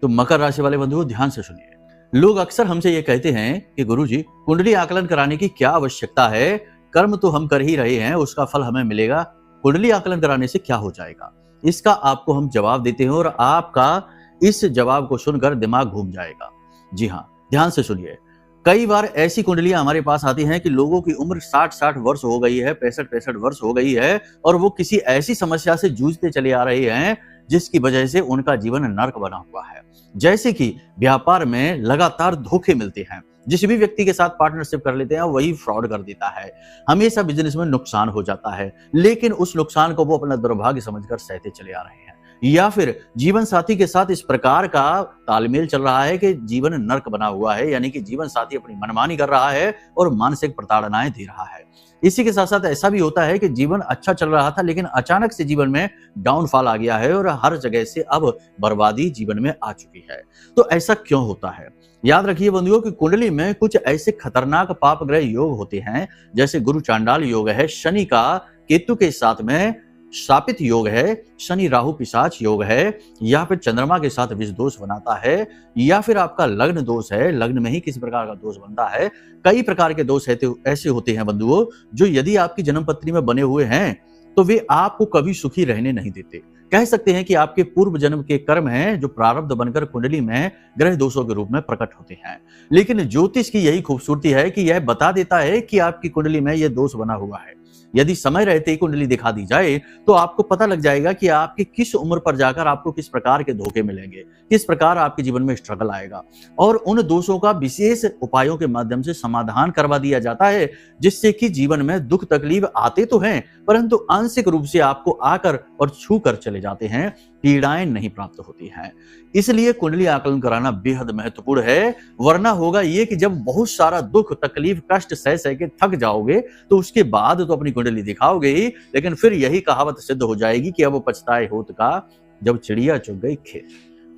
तो मकर राशि वाले बंधुओं ध्यान से सुनिए। लोग अक्सर हमसे ये कहते हैं कि गुरुजी कुंडली आकलन कराने की क्या आवश्यकता है, कर्म तो हम कर ही रहे हैं, उसका फल हमें मिलेगा, कुंडली आकलन कराने से क्या हो जाएगा। इसका आपको हम जवाब देते हैं और आपका इस जवाब को सुनकर दिमाग घूम जाएगा। जी हाँ, ध्यान से सुनिए। कई बार ऐसी कुंडलियां हमारे पास आती हैं कि लोगों की उम्र 60-60 वर्ष हो गई है, 65-65 वर्ष हो गई है और वो किसी ऐसी समस्या से जूझते चले आ रहे हैं जिसकी वजह से उनका जीवन नर्क बना हुआ है। जैसे कि व्यापार में लगातार धोखे मिलते हैं, जिस भी व्यक्ति के साथ पार्टनरशिप कर लेते हैं वही फ्रॉड कर देता है, हमेशा बिजनेस में नुकसान हो जाता है, लेकिन उस नुकसान को वो अपना दुर्भाग्य समझकर सहते चले आ रहे हैं। या फिर जीवन साथी के साथ इस प्रकार का तालमेल चल रहा है कि जीवन नर्क बना हुआ है, यानी कि जीवन साथी अपनी मनमानी कर रहा है और मानसिक प्रताड़नाएं दे रहा है। इसी के साथ साथ ऐसा भी होता है कि जीवन अच्छा चल रहा था लेकिन अचानक से जीवन में डाउनफॉल आ गया है और हर जगह से अब बर्बादी जीवन में आ चुकी है। तो ऐसा क्यों होता है? याद रखिए बंधुओं कि कुंडली में कुछ ऐसे खतरनाक पाप ग्रह योग होते हैं, जैसे गुरु चांडाल योग है, शनि का केतु के साथ में शापित योग है, शनि राहु पिशाच योग है, या फिर चंद्रमा के साथ विष दोष बनाता है, या फिर आपका लग्न दोष है, लग्न में ही किसी प्रकार का दोष बनता है। कई प्रकार के दोष ऐसे होते हैं बंधुओं जो यदि आपकी जन्म पत्री में बने हुए हैं तो वे आपको कभी सुखी रहने नहीं देते। कह सकते हैं कि आपके पूर्व जन्म के कर्म हैं जो प्रारब्ध बनकर कुंडली में ग्रह दोषों के रूप में प्रकट होते हैं। लेकिन ज्योतिष की यही खूबसूरती है कि यह बता देता है कि आपकी कुंडली में यह दोष बना हुआ है। यदि समय रहते ही कुंडली दिखा दी जाए तो आपको पता लग जाएगा कि आपकी किस उम्र पर जाकर आपको किस प्रकार के धोखे मिलेंगे, किस प्रकार आपके जीवन में स्ट्रगल आएगा, और उन दोषों का विशेष उपायों के माध्यम से समाधान करवा दिया जाता है, जिससे कि जीवन में दुख तकलीफ आते तो हैं परंतु आंशिक रूप से आपको आकर और छू कर चले जाते हैं, पीड़ाएं नहीं प्राप्त होती हैं। इसलिए कुंडली आकलन कराना बेहद महत्वपूर्ण है, वरना होगा ये कि जब बहुत सारा दुख तकलीफ कष्ट सह सह के थक जाओगे तो उसके बाद तो अपनी कुंडली दिखाओगे ही, लेकिन फिर यही कहावत सिद्ध हो जाएगी कि अब पछताए होत का जब चिड़िया चुग गई खेत।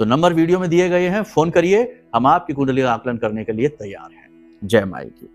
तो नंबर वीडियो में दिए गए हैं, फोन करिए, हम आपकी कुंडली आकलन करने के लिए तैयार हैं। जय माई की।